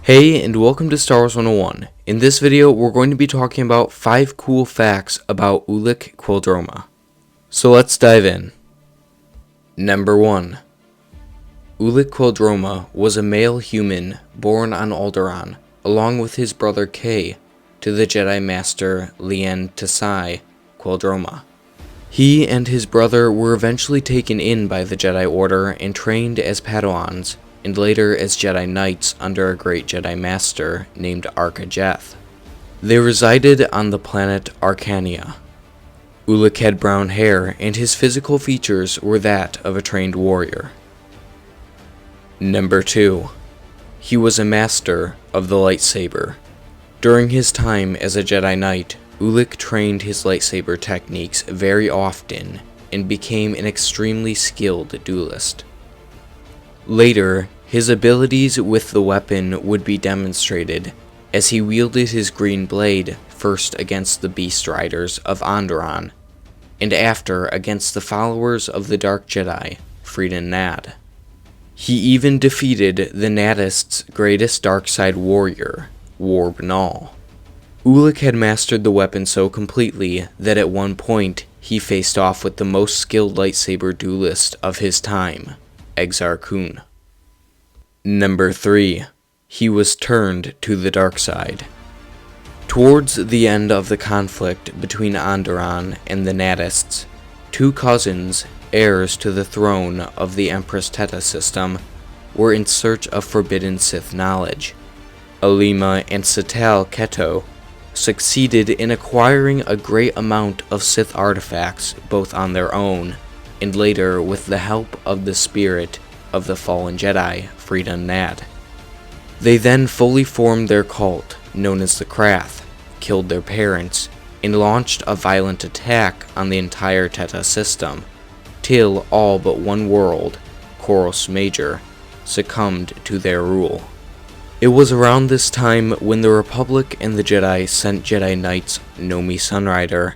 Hey, and welcome to Star Wars 101. In this video, we're going to be talking about 5 cool facts about Ulic Qel Droma. So let's dive in. Number 1. Ulic Qel Droma was a male human born on Alderaan, along with his brother Kay, to the Jedi Master Lian Tsai Qel Droma. He and his brother were eventually taken in by the Jedi Order and trained as Padawans, and later as Jedi Knights under a great Jedi Master named Arca. They resided on the planet Arcania. Ulic had brown hair, and his physical features were that of a trained warrior. Number 2. He was a master of the lightsaber. During his time as a Jedi Knight, Ulic trained his lightsaber techniques very often and became an extremely skilled duelist. Later, his abilities with the weapon would be demonstrated as he wielded his green blade first against the Beast Riders of Onderon, and after against the followers of the Dark Jedi, Freedon Nad. He even defeated the Nadists' greatest dark side warrior, Warb Nal. Ulic had mastered the weapon so completely that at one point he faced off with the most skilled lightsaber duelist of his time, Exar Kun. Number 3. He was turned to the dark side. Towards the end of the conflict between Onderon and the Nadists, 2 cousins, heirs to the throne of the Empress Teta system, were in search of forbidden Sith knowledge. Alima and Satal Keto succeeded in acquiring a great amount of Sith artifacts both on their own, and later with the help of the spirit of the fallen Jedi, Freedon Nad. They then fully formed their cult, known as the Krath, killed their parents, and launched a violent attack on the entire Teta system, till all but one world, Koros Major, succumbed to their rule. It was around this time when the Republic and the Jedi sent Jedi Knights Nomi Sunrider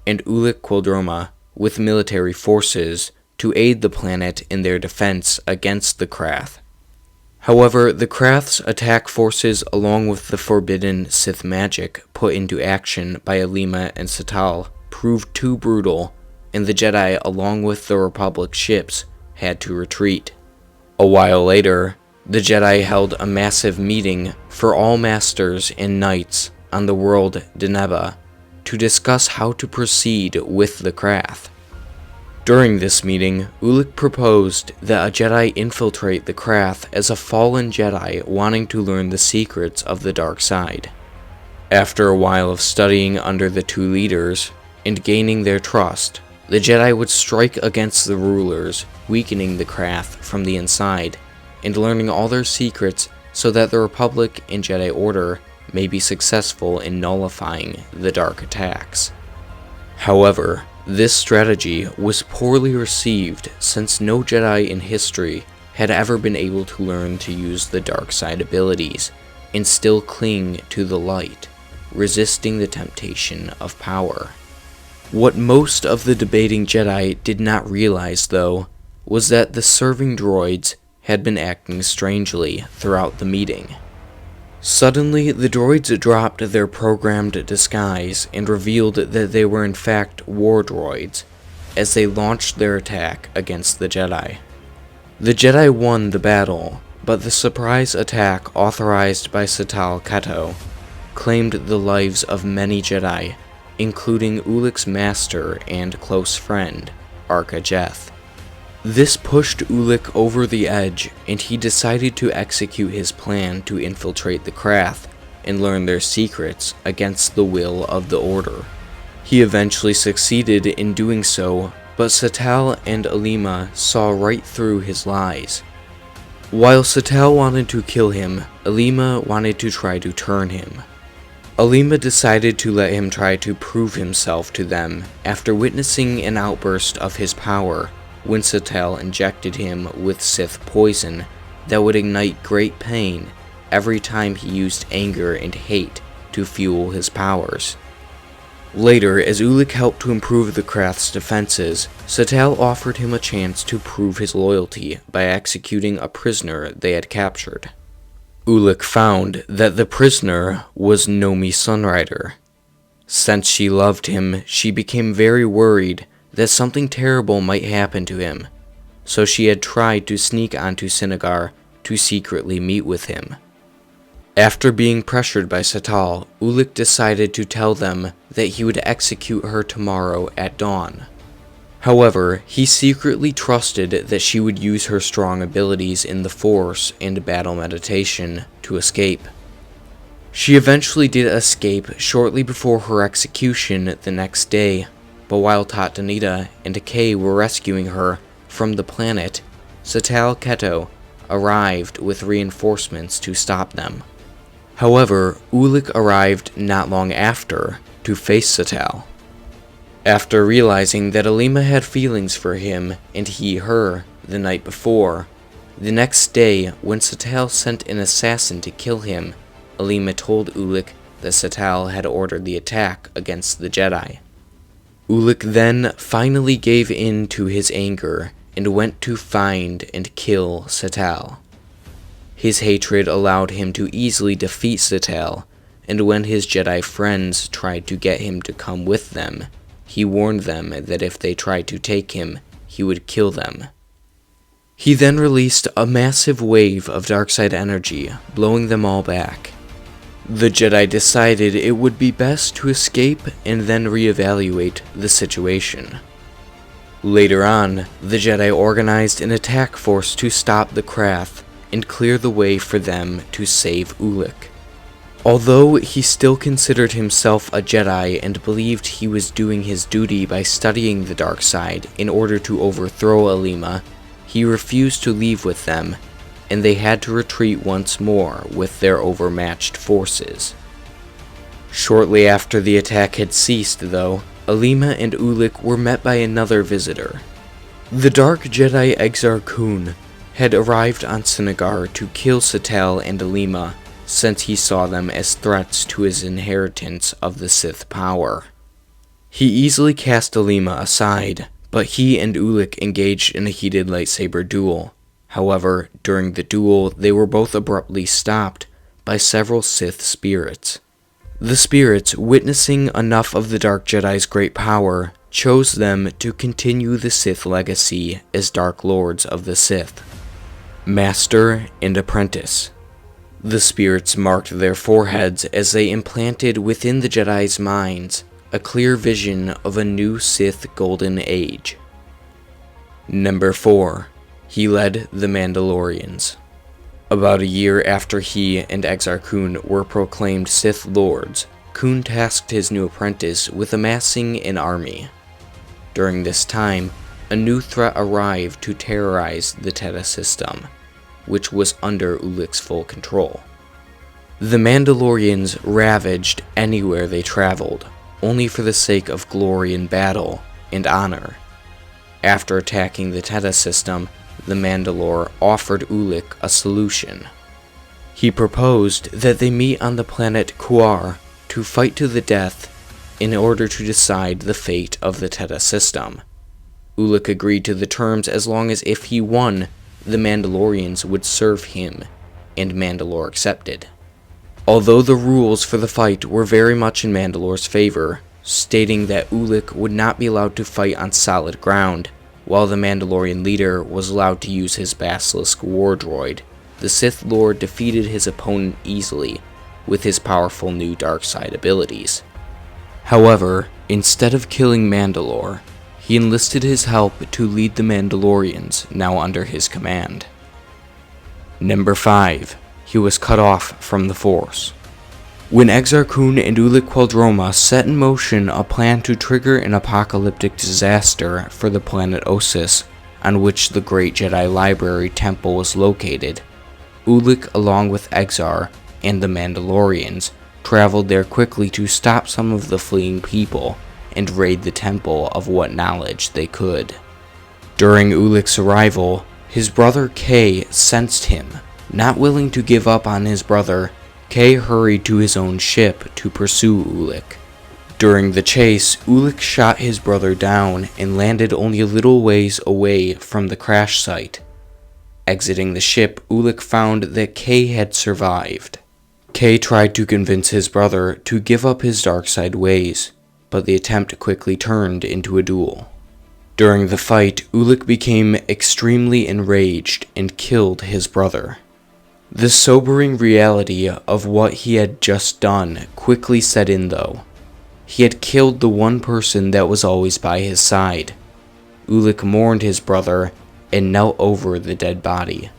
and Ulic Qel Droma with military forces to aid the planet in their defense against the Krath. However, the Krath's attack forces along with the forbidden Sith magic put into action by Alima and Satal proved too brutal, and the Jedi along with the Republic ships had to retreat. A while later, the Jedi held a massive meeting for all Masters and Knights on the world Deneba to discuss how to proceed with the Krath. During this meeting, Ulic proposed that a Jedi infiltrate the Krath as a fallen Jedi wanting to learn the secrets of the dark side. After a while of studying under the 2 leaders and gaining their trust, the Jedi would strike against the rulers, weakening the Krath from the inside, and learning all their secrets so that the Republic and Jedi Order may be successful in nullifying the dark attacks. However, this strategy was poorly received since no Jedi in history had ever been able to learn to use the dark side abilities and still cling to the light, resisting the temptation of power. What most of the debating Jedi did not realize, though, was that the serving droids had been acting strangely throughout the meeting. Suddenly, the droids dropped their programmed disguise and revealed that they were in fact war droids, as they launched their attack against the Jedi. The Jedi won the battle, but the surprise attack authorized by Satal Keto claimed the lives of many Jedi, including Ulic's master and close friend, Arca. This pushed Ulic over the edge, and he decided to execute his plan to infiltrate the Krath and learn their secrets against the will of the Order. He eventually succeeded in doing so, but Satal and Alima saw right through his lies. While Satal wanted to kill him, Alima wanted to try to turn him. Alima decided to let him try to prove himself to them after witnessing an outburst of his power when Satal injected him with Sith poison that would ignite great pain every time he used anger and hate to fuel his powers. Later, as Ulic helped to improve the Krath's defenses, Satal offered him a chance to prove his loyalty by executing a prisoner they had captured. Ulic found that the prisoner was Nomi Sunrider. Since she loved him, she became very worried that something terrible might happen to him, so she had tried to sneak onto Sinagar to secretly meet with him. After being pressured by Satal, Ulic decided to tell them that he would execute her tomorrow at dawn. However, he secretly trusted that she would use her strong abilities in the Force and battle meditation to escape. She eventually did escape shortly before her execution the next day, but while Tatanita and Kay were rescuing her from the planet, Satal Keto arrived with reinforcements to stop them. However, Ulic arrived not long after to face Satal. After realizing that Alima had feelings for him and he her the night before, the next day when Satal sent an assassin to kill him, Alima told Ulic that Satal had ordered the attack against the Jedi. Ulic then finally gave in to his anger and went to find and kill Satal. His hatred allowed him to easily defeat Satal, and when his Jedi friends tried to get him to come with them, he warned them that if they tried to take him, he would kill them. He then released a massive wave of darkside energy, blowing them all back. The Jedi decided it would be best to escape and then reevaluate the situation. Later on, the Jedi organized an attack force to stop the Krath and clear the way for them to save Ulic. Although he still considered himself a Jedi and believed he was doing his duty by studying the dark side in order to overthrow Alima, he refused to leave with them, and they had to retreat once more with their overmatched forces. Shortly after the attack had ceased, though, Alima and Ulic were met by another visitor. The Dark Jedi Exar Kun had arrived on Sinagar to kill Satal and Alima, since he saw them as threats to his inheritance of the Sith power. He easily cast Alima aside, but he and Ulic engaged in a heated lightsaber duel. However, during the duel, they were both abruptly stopped by several Sith spirits. The spirits, witnessing enough of the Dark Jedi's great power, chose them to continue the Sith legacy as Dark Lords of the Sith. Master and Apprentice. The spirits marked their foreheads as they implanted within the Jedi's minds a clear vision of a new Sith Golden Age. Number 4. He led the Mandalorians. About a year after he and Exar Kun were proclaimed Sith Lords, Kun tasked his new apprentice with amassing an army. During this time, a new threat arrived to terrorize the Teta system, which was under Ulic's full control. The Mandalorians ravaged anywhere they traveled, only for the sake of glory in battle and honor. After attacking the Teta system, the Mandalore offered Ulic a solution. He proposed that they meet on the planet Kuar to fight to the death in order to decide the fate of the Teta system. Ulic agreed to the terms as long as if he won, the Mandalorians would serve him, and Mandalore accepted. Although the rules for the fight were very much in Mandalore's favor, stating that Ulic would not be allowed to fight on solid ground, while the Mandalorian leader was allowed to use his Basilisk war droid, the Sith Lord defeated his opponent easily with his powerful new dark side abilities. However, instead of killing Mandalore, he enlisted his help to lead the Mandalorians now under his command. Number 5. He was cut off from the Force. When Exar Kun and Ulic Qel Droma set in motion a plan to trigger an apocalyptic disaster for the planet Ossus, on which the Great Jedi Library Temple was located, Ulic, along with Exar and the Mandalorians, traveled there quickly to stop some of the fleeing people and raid the temple of what knowledge they could. During Ulic's arrival, his brother Kay sensed him. Not willing to give up on his brother, Kay hurried to his own ship to pursue Ulic. During the chase, Ulic shot his brother down and landed only a little ways away from the crash site. Exiting the ship, Ulic found that Kay had survived. Kay tried to convince his brother to give up his dark side ways, but the attempt quickly turned into a duel. During the fight, Ulic became extremely enraged and killed his brother. The sobering reality of what he had just done quickly set in though. He had killed the one person that was always by his side. Ulic mourned his brother and knelt over the dead body.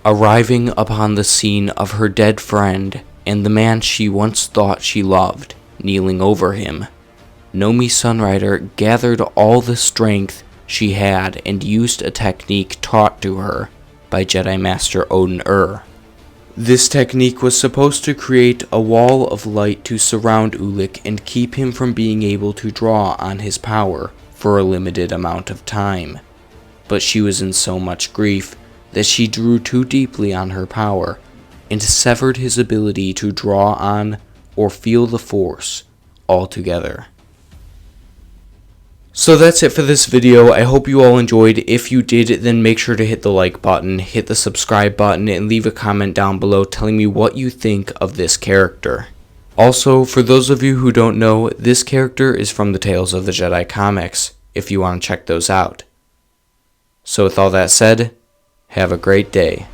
Arriving upon the scene of her dead friend and the man she once thought she loved, kneeling over him, Nomi Sunrider gathered all the strength she had and used a technique taught to her by Jedi Master Odin. This technique was supposed to create a wall of light to surround Ulic and keep him from being able to draw on his power for a limited amount of time. But she was in so much grief that she drew too deeply on her power and severed his ability to draw on or feel the Force altogether. So that's it for this video. I hope you all enjoyed. If you did, then make sure to hit the like button, hit the subscribe button, and leave a comment down below telling me what you think of this character. Also, for those of you who don't know, this character is from the Tales of the Jedi comics, if you want to check those out. So with all that said, have a great day.